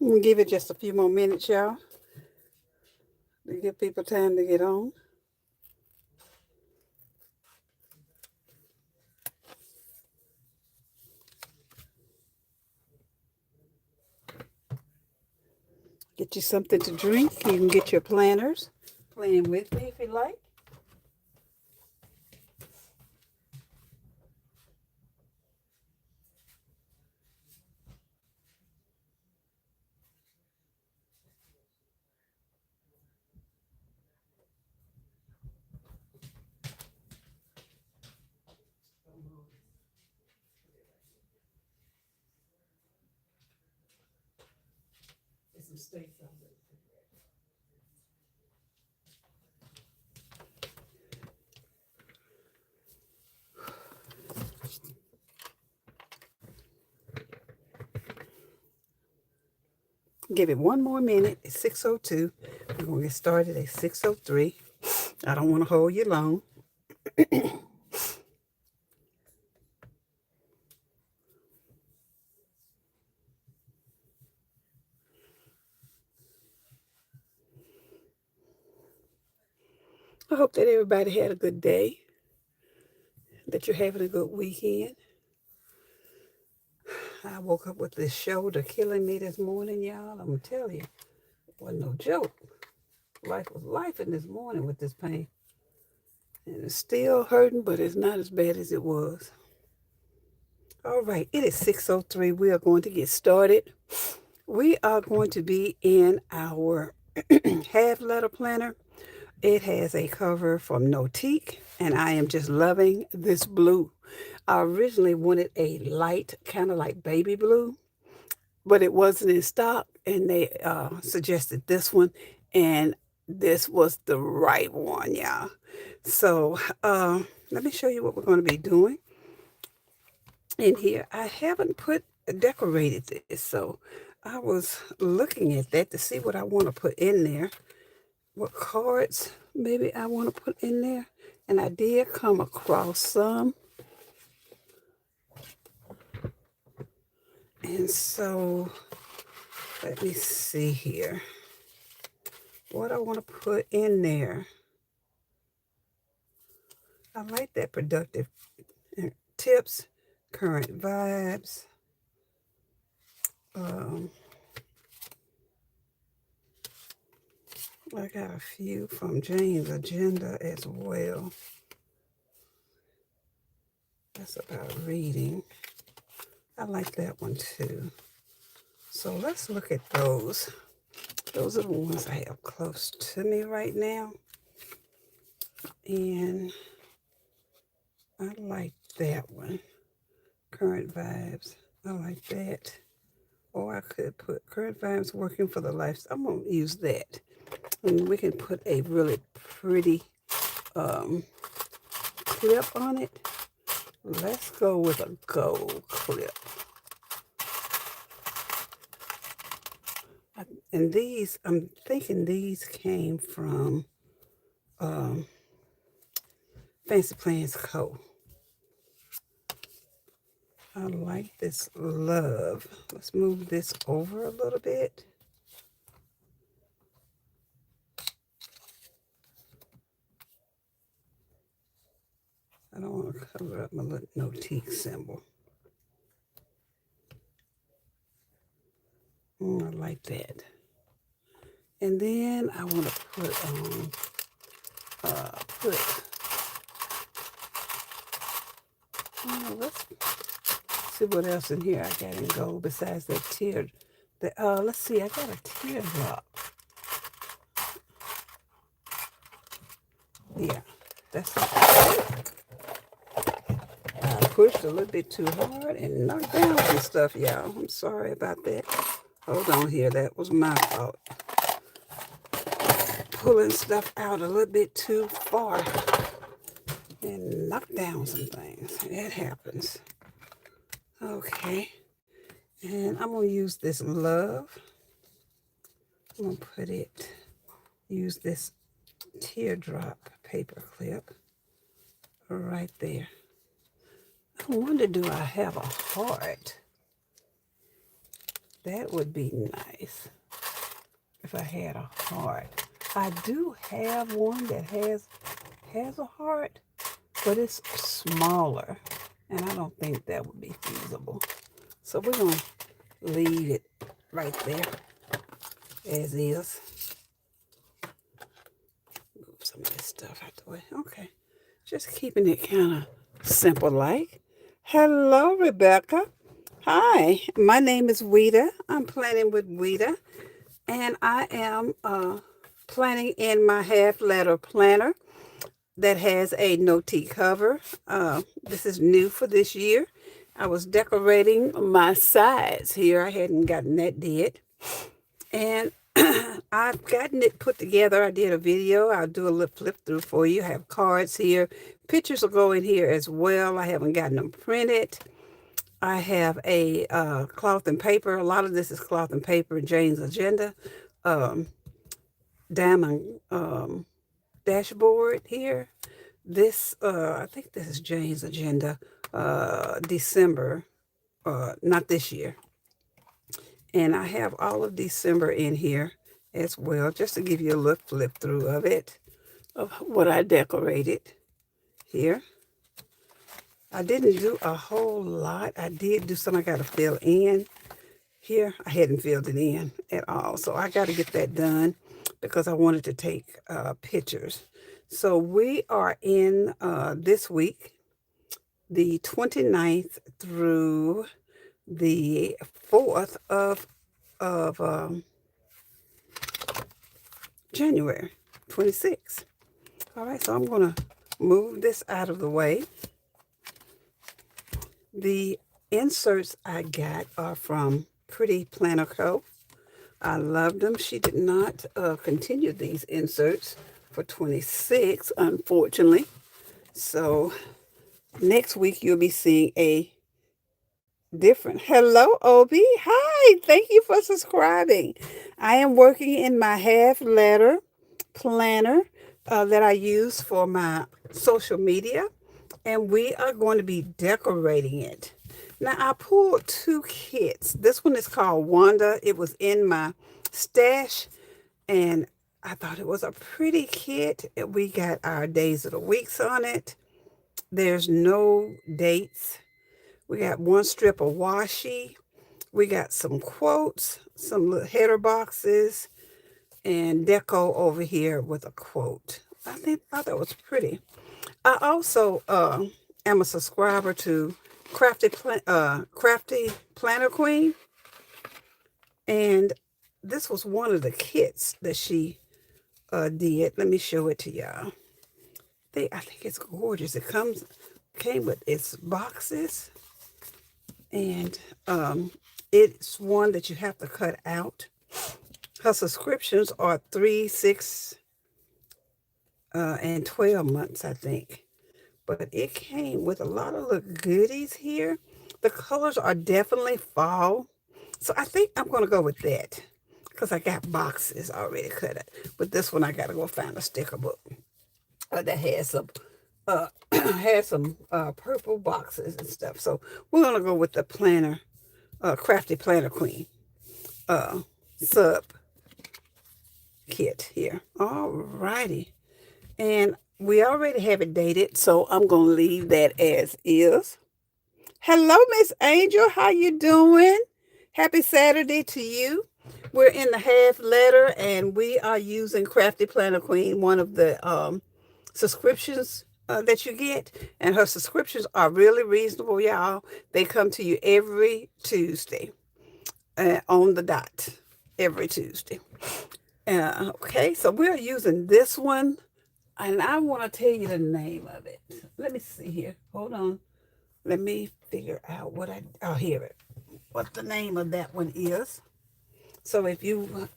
We'll give it just a few more minutes, y'all, to give people time to get on. Get you something to drink. You can get your planners. Playing with me if you like. There's some steaks out there. Give it one more minute. It's 6:02. We're going to get started at 6:03. I don't want to hold you long. I hope that everybody had a good day, that you're having a good weekend. I woke up with this shoulder killing me this morning, y'all. I'm going to tell you, it wasn't no joke. Life was life in this morning with this pain. And it's still hurting, but it's not as bad as it was. All right, it is 6:03. We are going to get started. We are going to be in our half letter planner. It has a cover from Notique, and I am just loving this blue. I originally wanted a light, kind of like baby blue, but it wasn't in stock, and they suggested this one, and this was the right one, y'all. So let me show you what we're going to be doing in here. I haven't decorated this, so I was looking at that to see what I want to put in there, what cards maybe I want to put in there, and I did come across some. And so let me see here what I want to put in there. I like that productive tips, current vibes. I got a few from Jane's agenda as well. That's about reading. I like that one too. So let's look at those. Those are the ones I have close to me right now. And I like that one. Current vibes. I like that. Or I could put current vibes working for the life. I'm going to use that. And we can put a really pretty clip on it. Let's go with a gold clip. And these, I'm thinking these came from Fancy Plans Co. I like this love. Let's move this over a little bit. I don't want to cover up my little Notique symbol. I like that. And then I want to put on, let's see what else in here I got in gold besides that tear. Let's see, I got a teardrop. Yeah, that's it. I pushed a little bit too hard and knocked down some stuff, y'all. I'm sorry about that. Hold on here, that was my fault. Pulling stuff out a little bit too far and knocked down some things. It happens. Okay. And I'm going to use this love. I'm going to use this teardrop paper clip right there. I wonder, do I have a heart? That would be nice if I had a heart. I do have one that has a heart, but it's smaller, and I don't think that would be feasible. So we're going to leave it right there as is. Move some of this stuff out the way. Okay. Just keeping it kind of simple like. Hello, Rebecca. Hi, my name is Ouida. I'm planning with Ouida, and I am planning in my half letter planner that has a no-tea cover. This is new for this year. I was decorating my sides here. I hadn't gotten that did. And I've gotten it put together. I did a video. I'll do a little flip through for you. I have cards here. Pictures will go in here as well. I haven't gotten them printed. I have a cloth and paper. A lot of this is cloth and paper, Jane's Agenda. Diamond dashboard here. This, I think this is Jane's Agenda, December, not this year. And I have all of December in here as well, just to give you a look flip through of it, of what I decorated here. I didn't do a whole lot. I did do some I got to fill in here. I hadn't filled it in at all. So I got to get that done because I wanted to take pictures. So we are in this week, the 29th through the 4th of January 26th. All right, so I'm going to move this out of the way. The inserts I got are from Pretty Planner Co. I loved them. She did not continue these inserts for 26, unfortunately. So next week you'll be seeing a different. Hello, Obi. Hi. Thank you for subscribing. I am working in my half letter planner that I use for my social media, and we are going to be decorating it. Now, I pulled 2 kits. This one is called Wanda. It was in my stash, and I thought it was a pretty kit. We got our days of the weeks on it. There's no dates. We got 1 strip of washi. We got some quotes, some little header boxes, and deco over here with a quote. I thought that was pretty. I also am a subscriber to Crafty Planner Queen, and this was one of the kits that she did. Let me show it to y'all. I think it's gorgeous. It came with its boxes, and it's one that you have to cut out. Her subscriptions are 3, 6, and 12 months, I think. But it came with a lot of little goodies here. The colors are definitely fall. So I think I'm going to go with that because I got boxes already cut out. But this one, I got to go find a sticker book that has some purple boxes and stuff. So we're going to go with the planner, Crafty Planner Queen sub kit here. All righty. And we already have it dated, so I'm going to leave that as is. Hello, Miss Angel. How you doing? Happy Saturday to you. We're in the half letter, and we are using Crafty Planner Queen, one of the subscriptions that you get. And her subscriptions are really reasonable, y'all. They come to you every Tuesday on the dot, every Tuesday. Okay, so we're using this one. And I want to tell you the name of it. Let me see here. Hold on. Let me figure out I'll hear it. What the name of that one is. So if you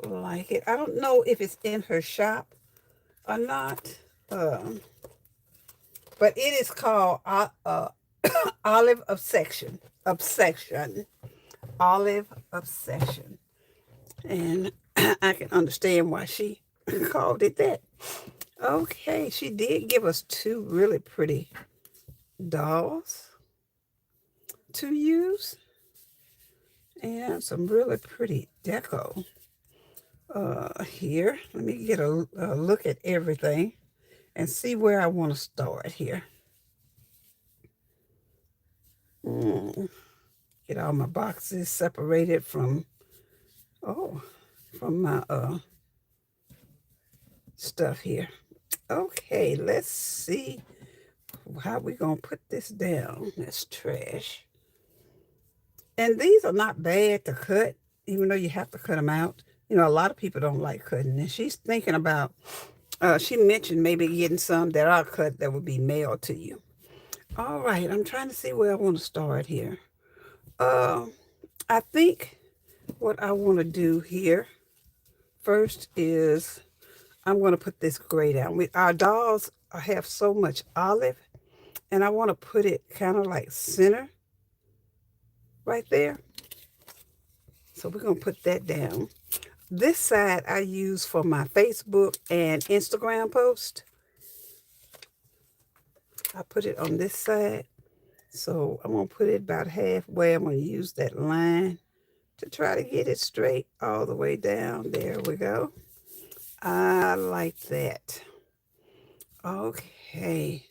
like it, I don't know if it's in her shop or not. But it is called Olive Obsession. Olive Obsession. And I can understand why she called it that. Okay, she did give us 2 really pretty dolls to use. and some really pretty deco here. Let me get a look at everything and see where I want to start here. Get all my boxes separated from my stuff here. Okay, let's see how we gonna put this down. That's trash. And these are not bad to cut, even though you have to cut them out. You know, a lot of people don't like cutting, and she's thinking about. She mentioned maybe getting some that are cut that would be mailed to you. All right, I'm trying to see where I want to start here. I think what I want to do here first is I'm going to put this gray down. Our dolls have so much olive, and I want to put it kind of like center right there. So we're going to put that down. This side I use for my Facebook and Instagram post. I put it on this side. So I'm going to put it about halfway. I'm going to use that line to try to get it straight all the way down. There we go. I like that. Okay.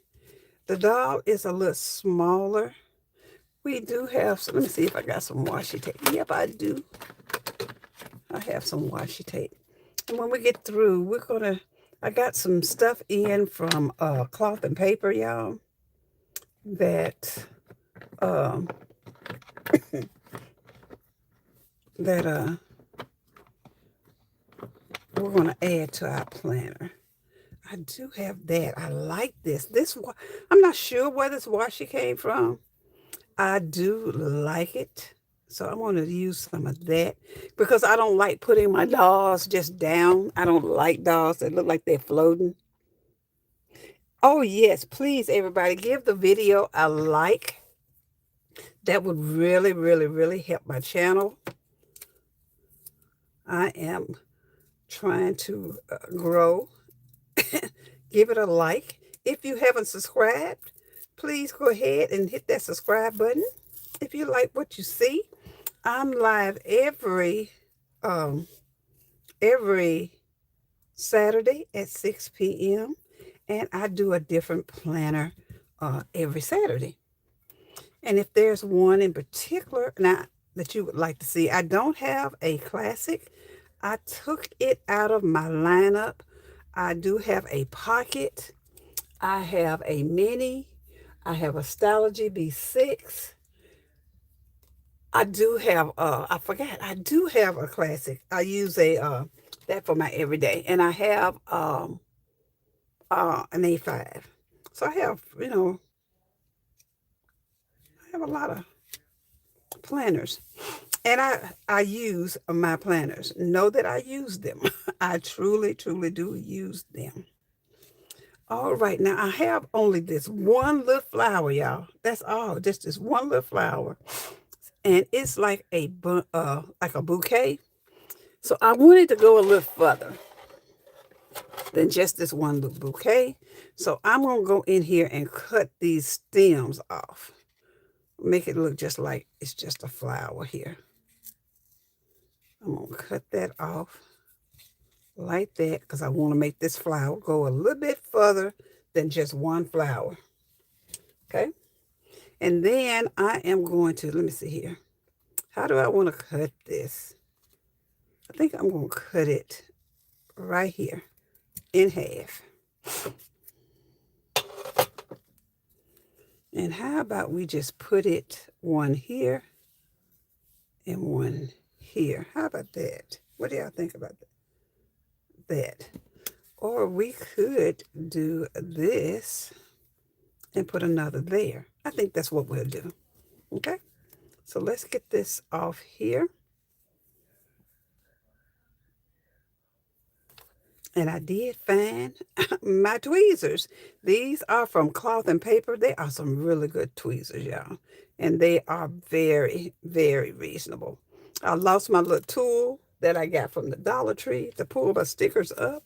The doll is a little smaller. We do have some, let me see if I got some washi tape. Yep, I do. I have some washi tape. And when we get through, I got some stuff in from cloth and paper, y'all, that that we're going to add to our planner. I do have that. I like this. I'm not sure where this washi came from. I do like it. So I want to use some of that because I don't like putting my dolls just down. I don't like dolls that look like they're floating. Oh, yes. Please, everybody, give the video a like. That would really, really, really help my channel. I am trying to grow. Give it a like. If you haven't subscribed, please go ahead and hit that subscribe button. If you like what you see, I'm live every Saturday at 6 p.m. and I do a different planner every Saturday. And if there's one in particular now that you would like to see, I don't have a classic. I took it out of my lineup. I do have a pocket. I have a mini. I have a Stylogy B6. I do have, I forgot, I do have a classic. I use that for my everyday. And I have an A5. So I have, I have a lot of planners. And I use my planners. Know that I use them. I truly, truly do use them. All right, now I have only this one little flower, y'all. That's all, just this one little flower. And it's like a bouquet. So I wanted to go a little further than just this one little bouquet. So I'm going to go in here and cut these stems off. Make it look just like it's just a flower here. I'm going to cut that off like that because I want to make this flower go a little bit further than just one flower. Okay? And then I am going to, let me see here. How do I want to cut this? I think I'm going to cut it right here in half. And how about we just put it one here and one here? How about that? What do y'all think about that? Or we could do this and put another there. I think that's what we'll do. Okay? So let's get this off here. And I did find my tweezers. These are from Cloth and Paper. They are some really good tweezers, y'all. And they are very, very reasonable. I lost my little tool that I got from the Dollar Tree to pull my stickers up.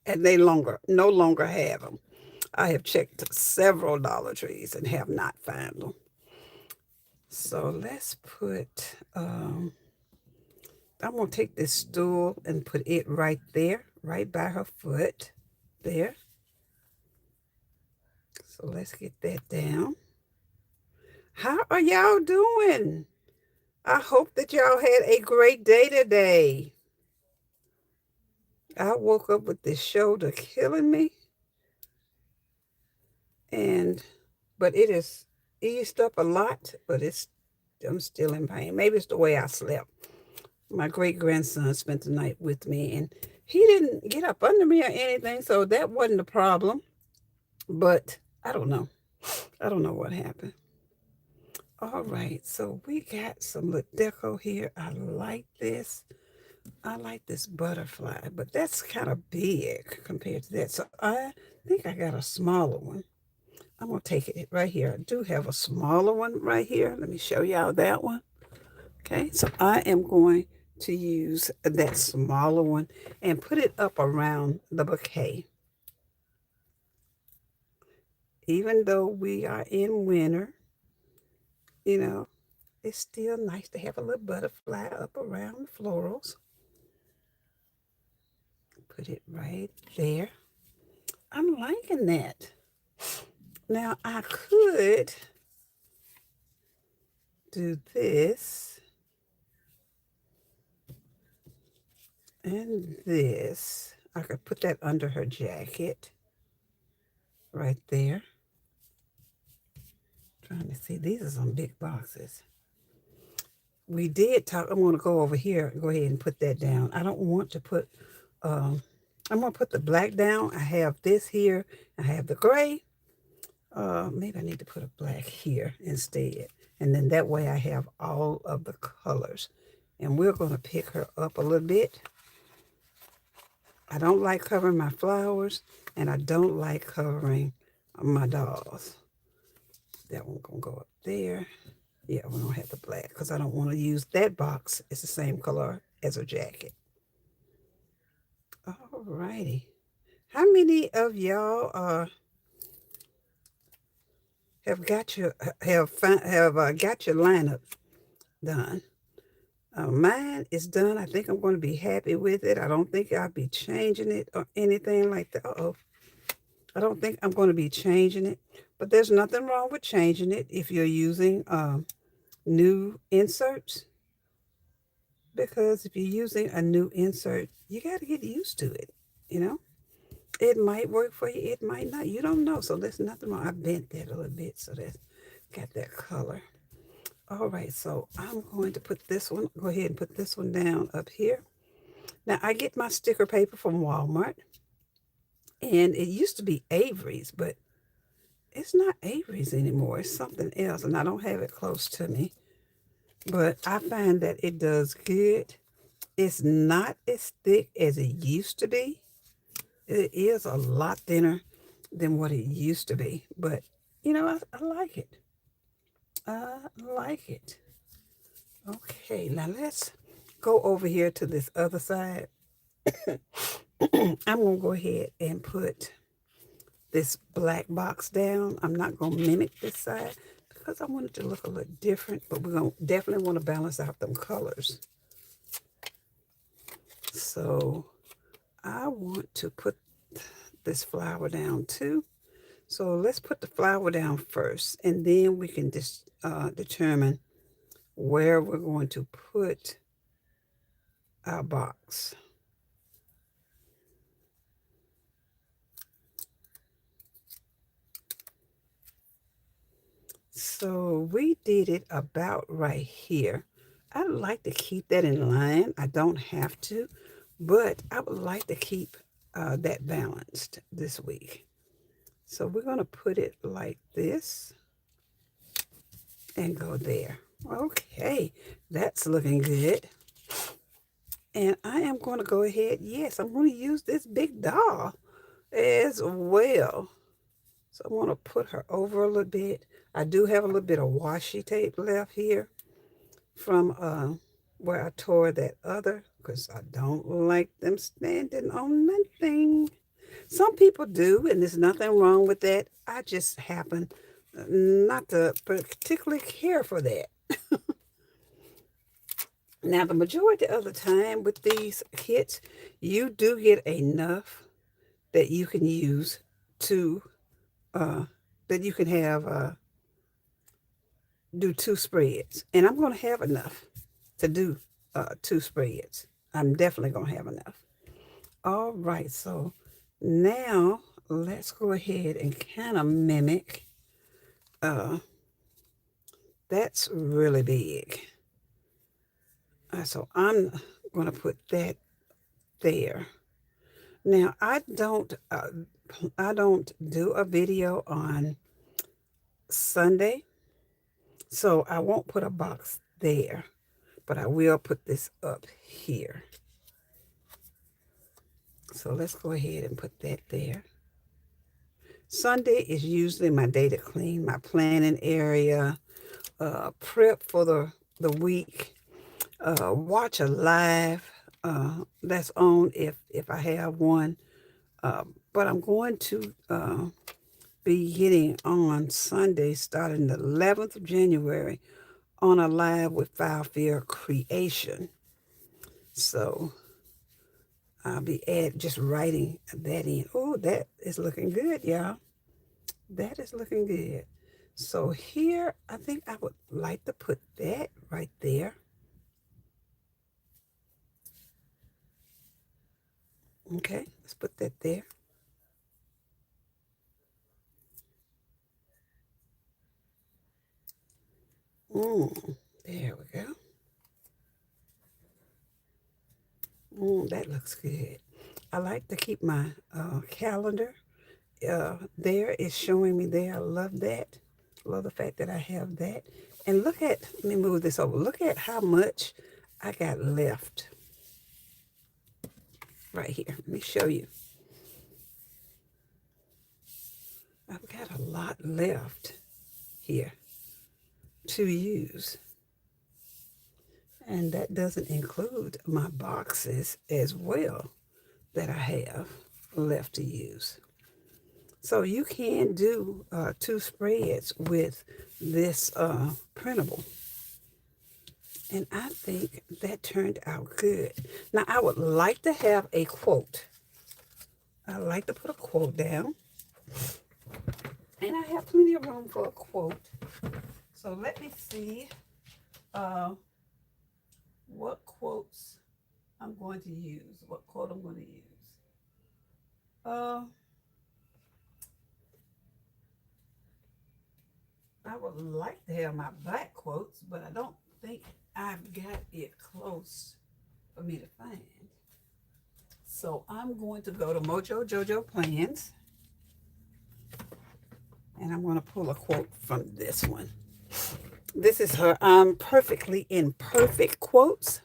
And they no longer have them. I have checked several Dollar Trees and have not found them. So let's put, I'm going to take this stool and put it right there, right by her foot. There. So let's get that down. How are y'all doing? I hope that y'all had a great day today. I woke up with this shoulder killing me, but it is eased up a lot, but I'm still in pain. Maybe it's the way I slept. My great grandson spent the night with me, and he didn't get up under me or anything, so that wasn't a problem. But I don't know. I don't know what happened. All right, so we got some little deco here. I like this. I like this butterfly, but that's kind of big compared to that. So I think I got a smaller one. I'm going to take it right here. I do have a smaller one right here. Let me show y'all that one. Okay, so I am going to use that smaller one and put it up around the bouquet. Even though we are in winter, you know, it's still nice to have a little butterfly up around the florals. Put it right there. I'm liking that. Now I could do this and this. I could put that under her jacket right there. Trying to see, these are some big boxes. We did talk, I'm going to go over here, go ahead and put that down. I don't want to put, I'm going to put the black down. I have this here. I have the gray. Maybe I need to put a black here instead. And then that way I have all of the colors. And we're going to pick her up a little bit. I don't like covering my flowers, and I don't like covering my dolls. That one going to go up there. Yeah, we don't have the black because I don't want to use that box. It's the same color as her jacket. All righty. How many of y'all have got your got your lineup done? Mine is done. I think I'm going to be happy with it. I don't think I'll be changing it or anything like that. I don't think I'm going to be changing it, but there's nothing wrong with changing it if you're using new inserts, because if you're using a new insert, you got to get used to it, you know? It might work for you, it might not. You don't know, so there's nothing wrong. I bent that a little bit so that's got that color. All right, so I'm going to put this one, go ahead and put this one down up here. Now, I get my sticker paper from Walmart, and it used to be Avery's, but it's not Avery's anymore. It's something else, and I don't have it close to me. But I find that it does good. It's not as thick as it used to be. It is a lot thinner than what it used to be. But, you know, I like it. I like it. Okay, now let's go over here to this other side. I'm going to go ahead and put this black box down. I'm not going to mimic this side because I want it to look a little different, but we're going to definitely want to balance out them colors. So I want to put this flower down too. So let's put the flower down first, and then we can just determine where we're going to put our box. So we did it about right here. I'd like to keep that in line. I don't have to, but I would like to keep that balanced this week. So we're going to put it like this and go there. Okay, that's looking good. And I am going to go ahead. Yes, I'm going to use this big doll as well. So I want to put her over a little bit. I do have a little bit of washi tape left here from where I tore that other, because I don't like them standing on nothing. Some people do, and there's nothing wrong with that. I just happen not to particularly care for that. Now, the majority of the time with these kits, you do get enough that you can use to, uh, that you can have, do two spreads. And I'm going to have enough to do two spreads. I'm definitely going to have enough. All right, so now let's go ahead and kind of mimic. That's really big. So I'm going to put that there. Now I don't do a video on Sunday, so I won't put a box there, but I will put this up here. So let's go ahead and put that there. Sunday is usually my day to clean my planning area, prep for the week, watch a live that's on if I have one. But I'm going to be getting on Sunday, starting the 11th of January, on a live with File Fear Creation. So I'll be just writing that in. Oh, that is looking good, y'all. That is looking good. So here, I think I would like to put that right there. Okay, let's put that there. There we go. That looks good. I like to keep my calendar there. It's showing me there. I love that. Love the fact that I have that. And look at, let me move this over. Look at how much I got left right here. Let me show you. I've got a lot left here to use. And that doesn't include my boxes as well that I have left to use. So you can do two spreads with this printable. And I think that turned out good. Now, I would like to have a quote. I like to put a quote down. And I have plenty of room for a quote. So let me see what quotes I'm going to use. What quote I'm going to use. I would like to have my black quotes, but I don't think I've got it close for me to find. So I'm going to go to Mojo Jojo Plans, and I'm going to pull a quote from this one. This is her I'm perfectly imperfect quotes.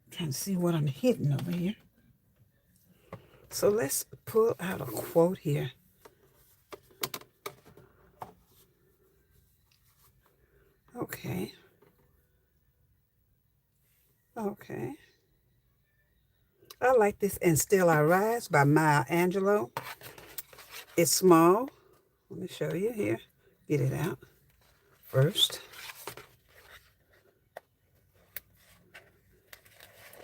Trying to see what I'm hitting over here. So let's pull out a quote here. Okay. Okay. I like this And Still I Rise by Maya Angelou. It's small. Let me show you here. Get it out first.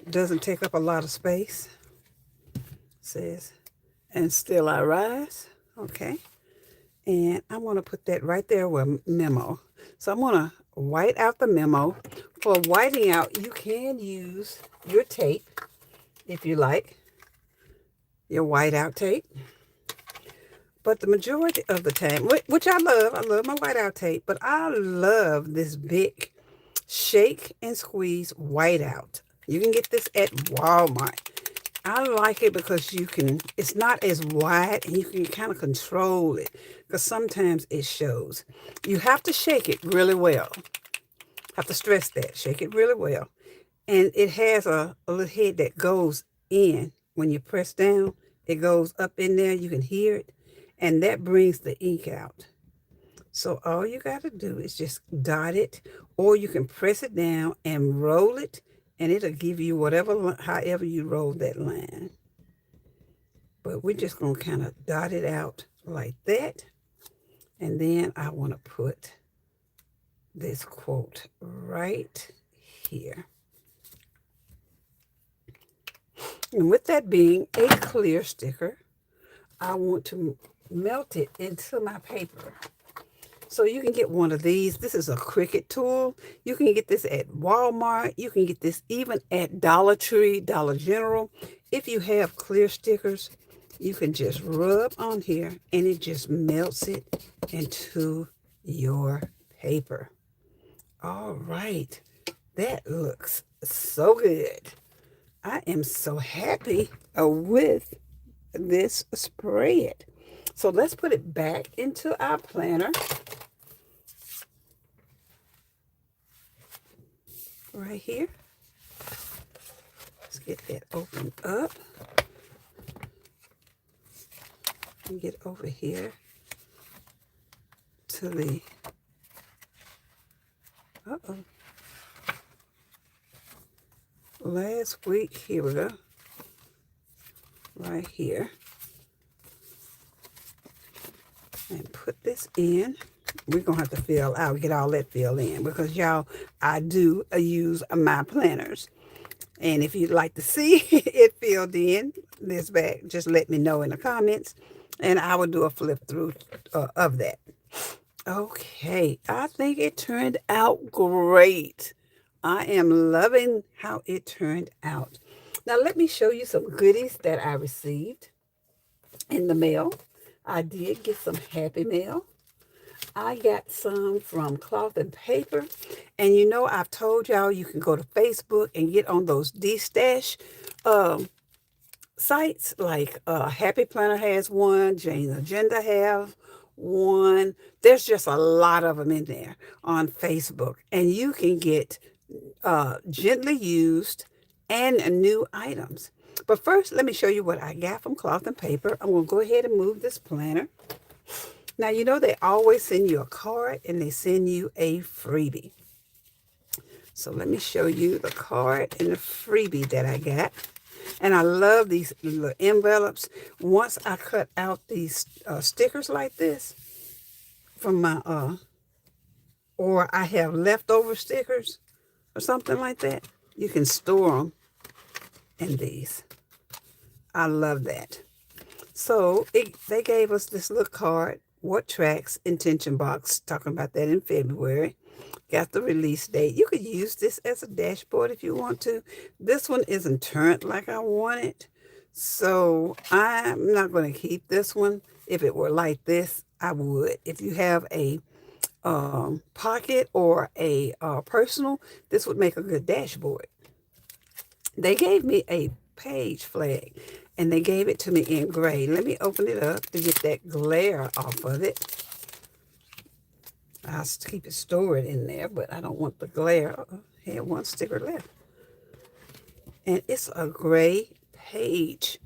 Doesn't take up a lot of space. It says, And Still I Rise. Okay. And I'm going to put that right there with memo. So I'm going to white out the memo. For whiting out, you can use your tape, if you like, your whiteout tape. But the majority of the time, which I love my whiteout tape, but I love this big shake and squeeze whiteout. You can get this at Walmart. I like it because it's not as wide and you can kind of control it because sometimes it shows. You have to shake it really well. Have to stress that. Shake it really well. And it has a little head that goes in. When you press down, it goes up in there. You can hear it. And that brings the ink out. So all you got to do is just dot it, or you can press it down and roll it, and it'll give you however you roll that line. But we're just going to kind of dot it out like that. And then I want to put this quote right here. And with that being a clear sticker, I want to melt it into my paper. So you can get one of these. This is a Cricut tool. You can get this at Walmart. You can get this even at Dollar Tree, Dollar General. If you have clear stickers, you can just rub on here and it just melts it into your paper. All right. That looks so good. I am so happy with this spread. So let's put it back into our planner. Right here. Let's get that opened up. And get over here to the, last week, here we go. Right here. And put this in. We're going to have to fill out, get all that filled in because y'all, I do use my planners. And if you'd like to see it filled in this bag, just let me know in the comments and I will do a flip through of that. Okay, I think it turned out great. I am loving how it turned out. Now let me show you some goodies that I received in the mail. I did get some Happy Mail. I got some from Cloth and Paper. And you know, I've told y'all you can go to Facebook and get on those D-Stash sites. Like Happy Planner has one. Jane's Agenda have one. There's just a lot of them in there on Facebook. And you can get gently used and new items. But first, let me show you what I got from Cloth and Paper. I'm going to go ahead and move this planner. Now, you know, they always send you a card and they send you a freebie. So let me show you the card and the freebie that I got. And I love these little envelopes. Once I cut out these stickers like this from my, or I have leftover stickers or something like that, you can store them in these. I love that. So they gave us this little card. What tracks, intention box, talking about that in February. Got the release date. You could use this as a dashboard if you want to. This one isn't turned like I want it. So I'm not going to keep this one. If it were like this, I would. If you have a pocket or a personal, this would make a good dashboard. They gave me a page flag and they gave it to me in gray. Let me open it up to get that glare off of it. I'll keep it stored in there, but I don't want the glare. I had one sticker left. And it's a gray page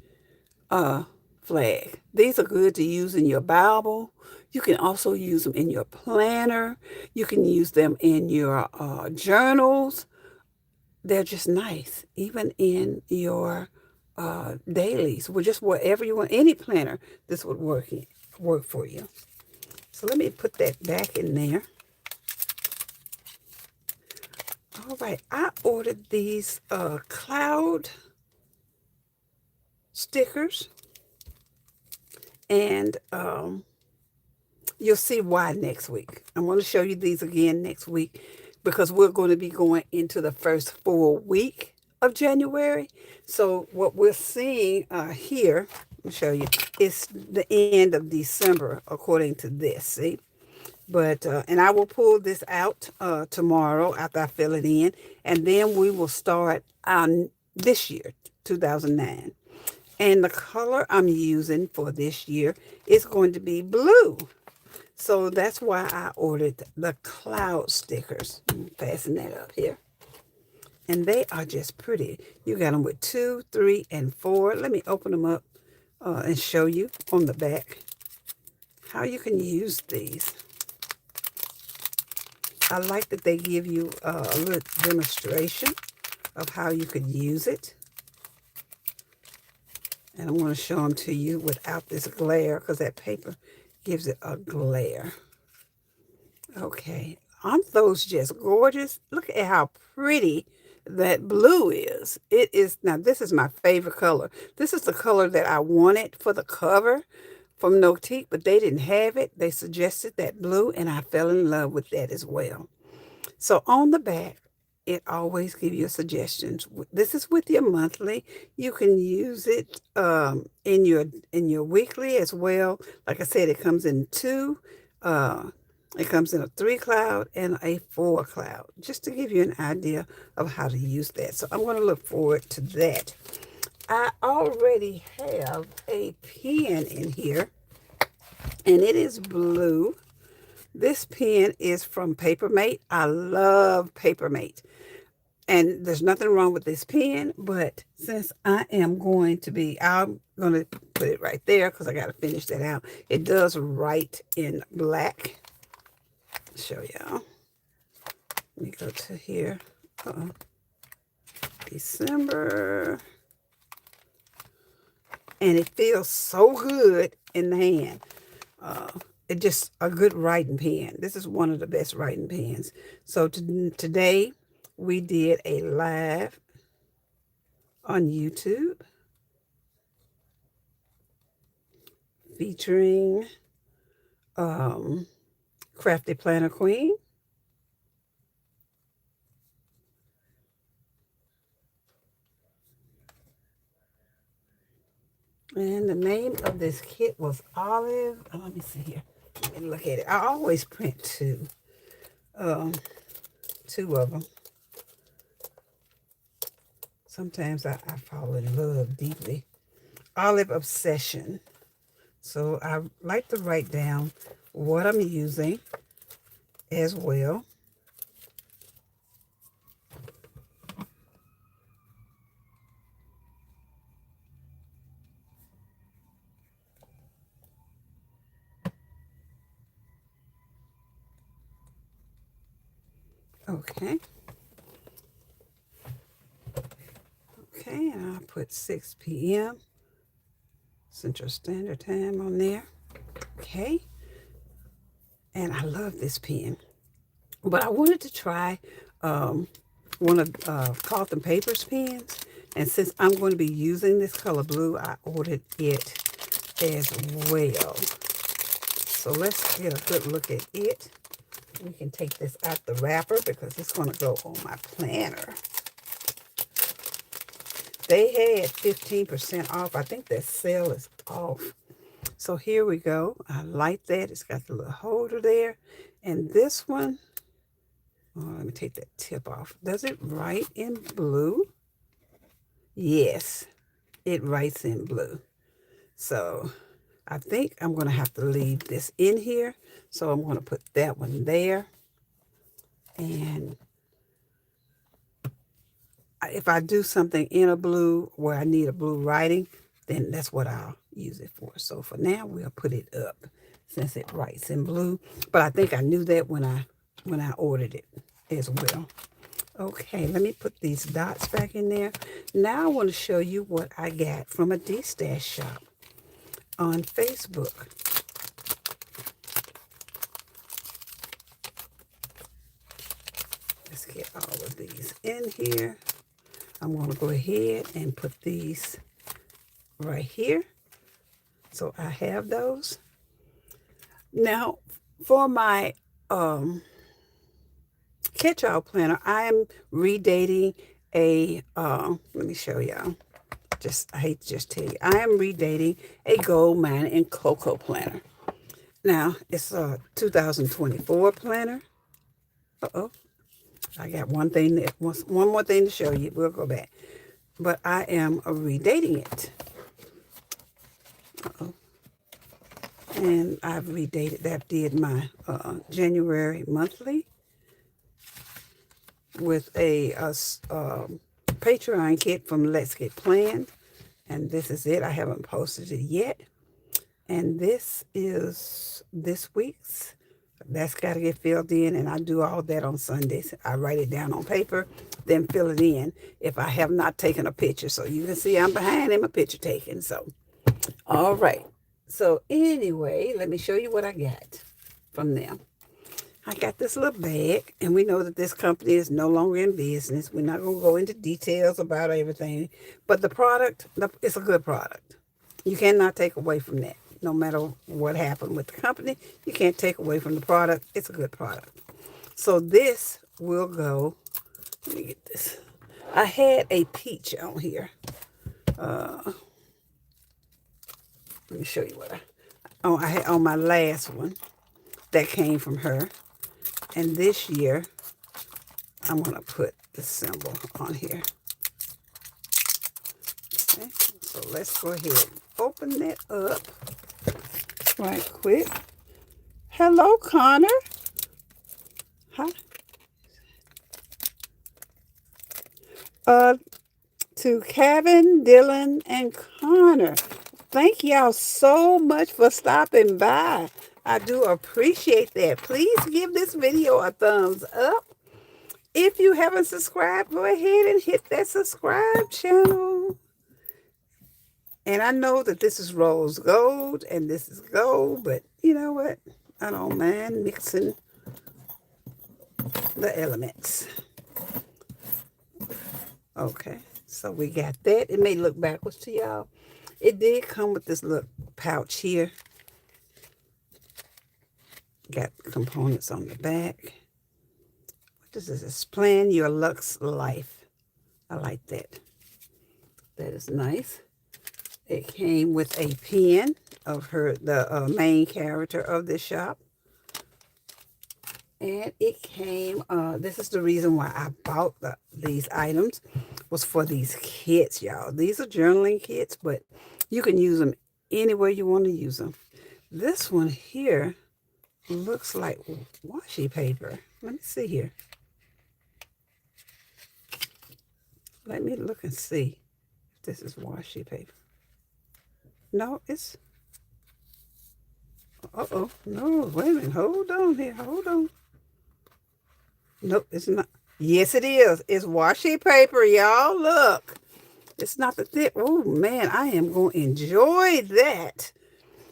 flag. These are good to use in your Bible. You can also use them in your planner. You can use them in your journals. They're just nice, even in your dailies. Well, just whatever you want, any planner, this would work for you. So let me put that back in there. All right, I ordered these cloud stickers, and you'll see why next week. I'm going to show you these again next week because we're going to be going into the first full week of January. So what we're seeing here, let me show you, is the end of December according to this, see? But, and I will pull this out tomorrow after I fill it in, and then we will start on this year, 2009. And the color I'm using for this year is going to be blue. So that's why I ordered the cloud stickers. Fasten that up here. And they are just pretty. You got them with 2, 3, and 4. Let me open them up and show you on the back how you can use these. I like that they give you a little demonstration of how you could use it. And I'm going to show them to you without this glare because that paper gives it a glare. Okay, aren't those just gorgeous? Look at how pretty that blue is. It is, now this is my favorite color. This is the color that I wanted for the cover from Notique, but they didn't have it. They suggested that blue, and I fell in love with that as well. So on the back, it always gives you suggestions. This is with your monthly. You can use it in your weekly as well. Like I said, it comes in two. Uh, it comes in a 3 cloud and a 4 cloud, just to give you an idea of how to use that. So I'm going to look forward to that. I already have a pen in here, and it is blue. This pen is from Papermate. I love Papermate. And there's nothing wrong with this pen, but since I'm going to put it right there because I got to finish that out. It does write in black. I'll show y'all. Let me go to here. December. And it feels so good in the hand. It's just a good writing pen. This is one of the best writing pens. So today we did a live on YouTube featuring Crafty Planner Queen. And the name of this kit was Olive. Oh, let me see here. Let me look at it. I always print two of them. Sometimes I fall in love deeply. Olive Obsession. So I like to write down what I'm using as well. Okay. Okay, and I'll put 6 p.m. Central Standard Time on there. Okay. And I love this pen. But I wanted to try one of Cloth and Paper's pens. And since I'm going to be using this color blue, I ordered it as well. So let's get a good look at it. We can take this out the wrapper because it's going to go on my planner. They had 15% off. I think that sale is off. So here we go. I like that. It's got the little holder there. And this one, oh, let me take that tip off. Does it write in blue? Yes, it writes in blue. So I think I'm going to have to leave this in here. So I'm going to put that one there. And if I do something in a blue where I need a blue writing, then that's what I'll use it for. So for now, we'll put it up since it writes in blue. But I think I knew that when I ordered it as well. Okay, let me put these dots back in there. Now I want to show you what I got from a D-Stash shop on Facebook. Let's get all of these in here. I'm going to go ahead and put these right here. So I have those. Now, for my catch-all planner, I am redating a, let me show y'all. I hate to just tell you, I am redating a Gold Mine and Cocoa planner. Now, it's a 2024 planner. Uh-oh. I got one more thing to show you. We'll go back. But I am redating it. Uh-oh. And I've redated that. Did my January monthly with a Patreon kit from Let's Get Planned. And this is it. I haven't posted it yet. And this is this week's. That's got to get filled in, and I do all that on Sundays. I write it down on paper, then fill it in if I have not taken a picture. So you can see I'm behind in my picture taking. So, all right. So anyway, let me show you what I got from them. I got this little bag, and we know that this company is no longer in business. We're not going to go into details about everything, but the product, it's a good product. You cannot take away from that. No matter what happened with the company, you can't take away from the product. It's a good product. So this will go, let me get this. I had a peach on here. Let me show you what I had on my last one that came from her. And this year, I'm going to put the symbol on here. Okay, so let's go ahead and open that up right quick. Hello, Connor. Hi. To Kevin, Dylan, and Connor. Thank y'all so much for stopping by. I do appreciate that. Please give this video a thumbs up. If you haven't subscribed, go ahead and hit that subscribe channel. And I know that this is rose gold and this is gold, but you know what? I don't mind mixing the elements. Okay, so we got that. It may look backwards to y'all. It did come with this little pouch here. Got components on the back. What is this? Plan Your Lux Life. I like that. That is nice. It came with a pen of the main character of this shop. And it came, this is the reason why I bought these items, was for these kits, y'all. These are journaling kits, but you can use them anywhere you want to use them. This one here looks like washi paper. Let me see here. Let me look and see if this is washi paper. No, it's... Uh-oh. No, wait a minute. Hold on here. Hold on. Nope, it's not. Yes, it is. It's washi paper, y'all. Look. It's not the thick. Oh, man, I am going to enjoy that.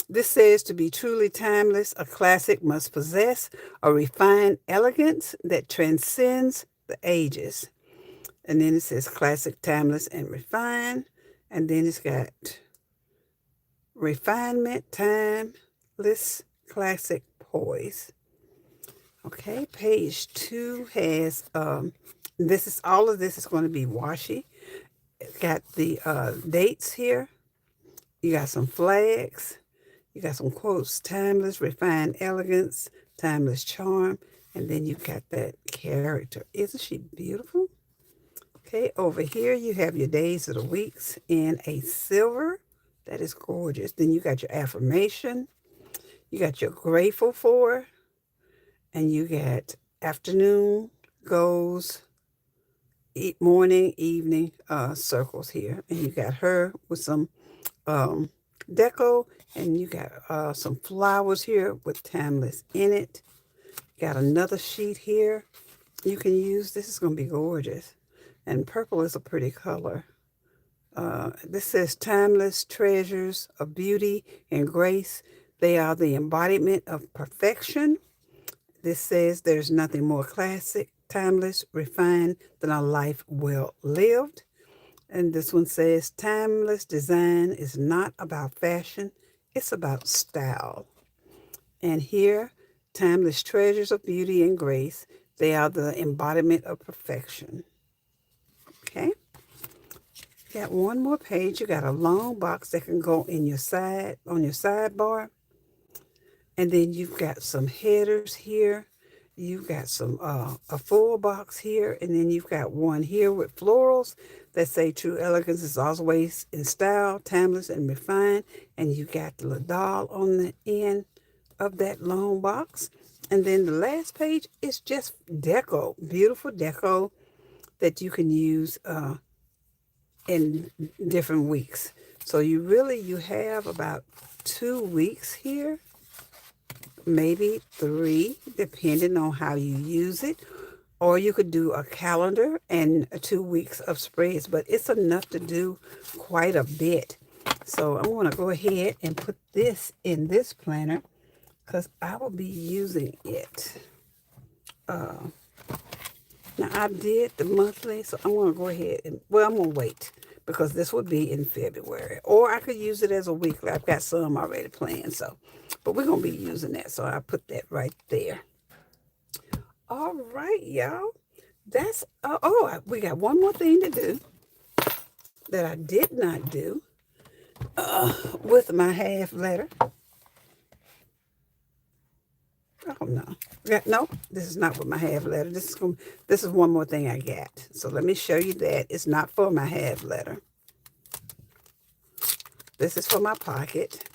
This says, to be truly timeless, a classic must possess a refined elegance that transcends the ages. And then it says classic, timeless, and refined. And then it's got refinement, timeless, classic, poise. Okay, page 2 has, all of this is going to be washi. It's got the dates here. You got some flags. You got some quotes, timeless, refined elegance, timeless charm. And then you got that character. Isn't she beautiful? Okay, over here you have your days of the weeks in a silver. That is gorgeous. Then you got your affirmation. You got your grateful for. And you got afternoon goals, morning, evening circles here. And you got her with some deco. And you got some flowers here with timeless in it. Got another sheet here you can use. This is going to be gorgeous. And purple is a pretty color. This says timeless treasures of beauty and grace. They are the embodiment of perfection. This says there's nothing more classic, timeless, refined than a life well lived. And this one says timeless design is not about fashion. It's about style. And here, timeless treasures of beauty and grace. They are the embodiment of perfection. Okay. Got one more page. You got a long box that can go in your side, on your sidebar. And then you've got some headers here. You've got some a full box here. And then you've got one here with florals that say true elegance is always in style, timeless, and refined. And you got the little doll on the end of that long box. And then the last page is just deco, beautiful deco that you can use in different weeks. So you have about 2 weeks here, maybe 3, depending on how you use it. Or you could do a calendar and 2 weeks of spreads, but it's enough to do quite a bit. So I'm going to go ahead and put this in this planner because I will be using it. Now I did the monthly, so I'm going to go ahead and, well, I'm going to wait because this would be in February. Or I could use it as a weekly. I've got some already planned, so, but we're going to be using that, so I put that right there. All right, y'all. That's, we got one more thing to do that I did not do with my half letter. Oh no. No, this is not with my half letter. This is one more thing I got. So let me show you that. It's not for my half letter. This is for my pocket,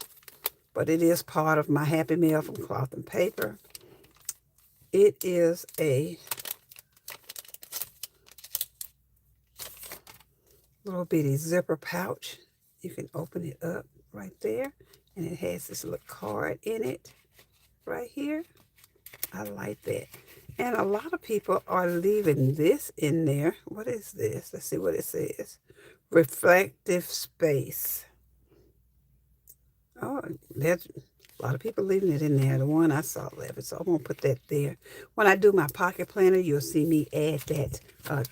but it is part of my Happy Mail from Cloth and Paper. It is a little bitty zipper pouch. You can open it up right there, and it has this little card in it right here. I like that. And a lot of people are leaving this in there. What is this? Let's see what it says. Reflective space. Oh, there's a lot of people leaving it in there. The one I saw left it, so I'm going to put that there. When I do my pocket planner, you'll see me add that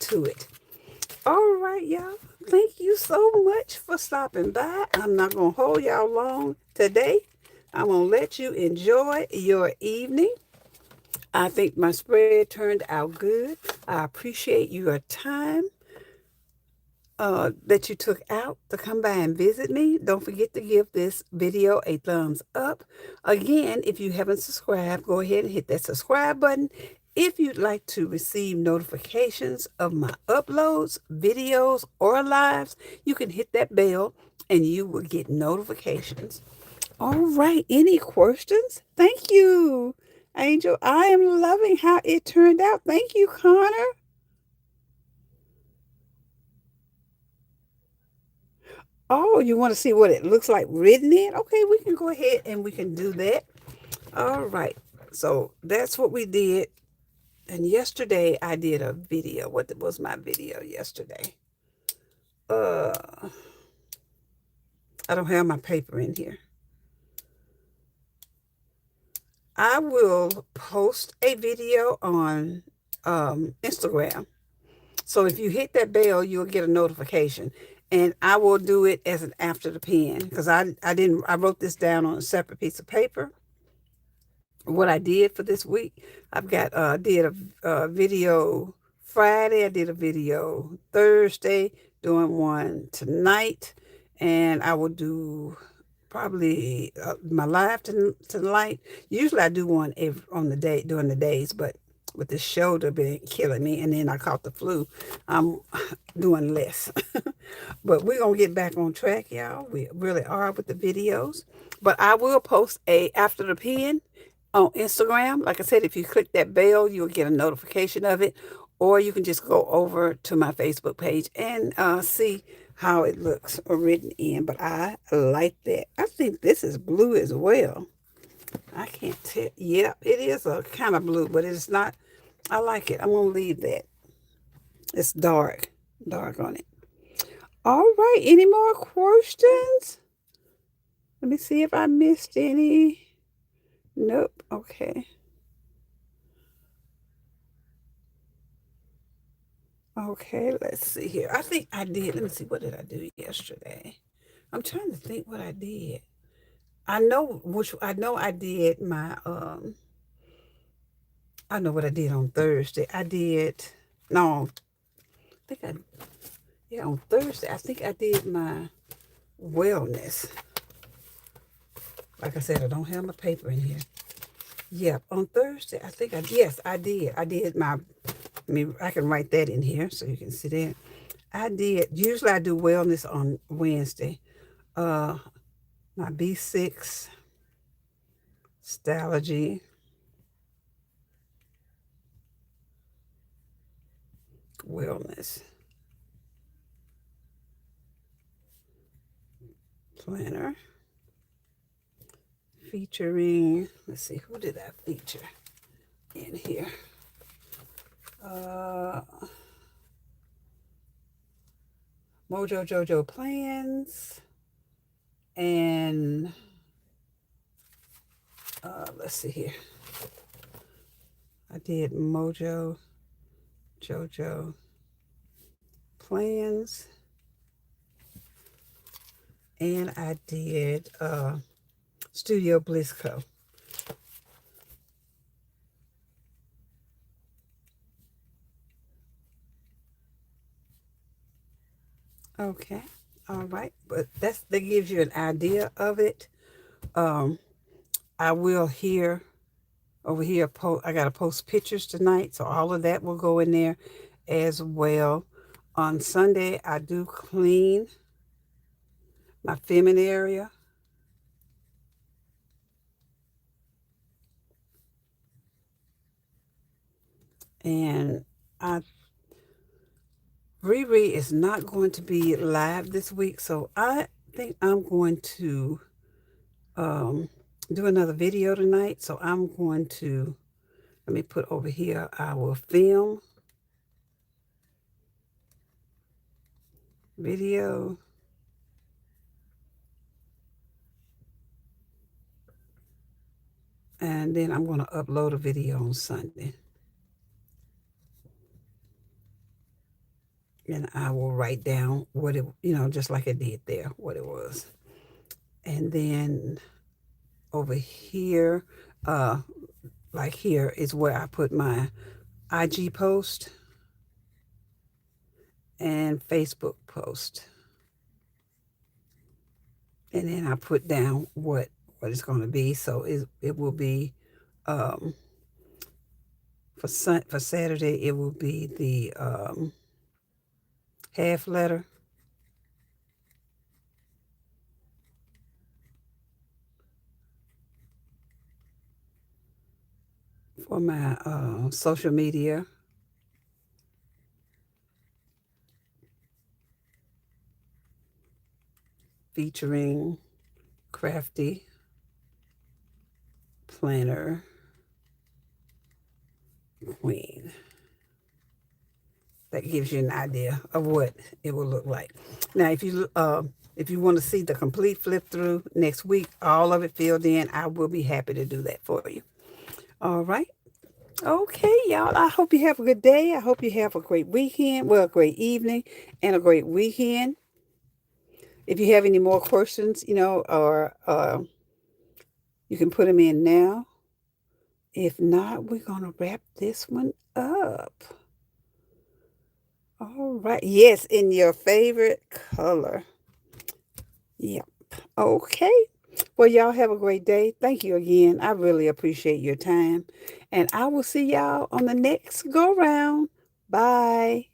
to it. All right, y'all. Thank you so much for stopping by. I'm not going to hold y'all long today. I'm going to let you enjoy your evening. I think my spread turned out good. I appreciate your time that you took out to come by and visit me. Don't forget to give this video a thumbs up. Again, if you haven't subscribed, go ahead and hit that subscribe button. If you'd like to receive notifications of my uploads, videos, or lives, you can hit that bell and you will get notifications. All right, any questions? Thank you, Angel. I am loving how it turned out. Thank you, Connor. Oh, you want to see what it looks like written in? Okay, we can go ahead and we can do that. All right. So that's what we did. And yesterday I did a video. What was my video yesterday? Uh, I don't have my paper in here. I will post a video on Instagram. So if you hit that bell, you'll get a notification. And I will do it as an after the pen because I wrote this down on a separate piece of paper. What I did for this week, I've got did a video Friday. I did a video Thursday, doing one tonight, and I will do probably my live tonight. Usually I do one on the day during the days, but with this shoulder been killing me, and then I caught the flu, I'm doing less. But we're gonna get back on track, y'all. We really are with the videos. But I will post a after the pen on Instagram. Like I said, if you click that bell, you'll get a notification of it. Or you can just go over to my Facebook page and see how it looks written in. But I like that. I think this is blue as well. I can't tell. Yep, it is a kind of blue, but it's not. I like it. I'm going to leave that. It's dark on it. All right. Any more questions? Let me see if I missed any. Nope. Okay. Okay, let's see here. I think I did. Let me see. What did I do yesterday? I'm trying to think what I did. I know I did my I know what I did on Thursday. No, I think on Thursday, I think I did my wellness. Like I said, I don't have my paper in here. Yep, on Thursday, yes, I did. I can write that in here so you can see that. I did. Usually I do wellness on Wednesday. My B6, Stalogy, wellness planner featuring, let's see, who did I feature in here? Mojo Jojo Plans, and let's see here. I did JoJo Plans, and I did Studio Blissco. Okay, all right, but that gives you an idea of it. Um, I will here over here. I gotta post pictures tonight, so all of that will go in there as well. On Sunday, I do clean my feminine area, and I Riri is not going to be live this week, so I think I'm going to um, do another video tonight. So I'm going to let me put over here our film video, and then I'm going to upload a video on Sunday, and I will write down what it, just like I did there, what it was, and then over here, uh, like here is where I put my IG post and Facebook post. And then I put down what it's going to be. So it will be for Saturday. It will be the half letter. For my social media, featuring Crafty Planner Queen. That gives you an idea of what it will look like. Now, if you want to see the complete flip through next week, all of it filled in, I will be happy to do that for you. All right. Okay, y'all. I hope you have a good day. I hope you have a great weekend. Well, a great evening and a great weekend. If you have any more questions, or you can put them in now. If not, we're going to wrap this one up. All right. Yes, in your favorite color. Yep. Okay. Well, y'all have a great day. Thank you again. I really appreciate your time. And I will see y'all on the next go round. Bye.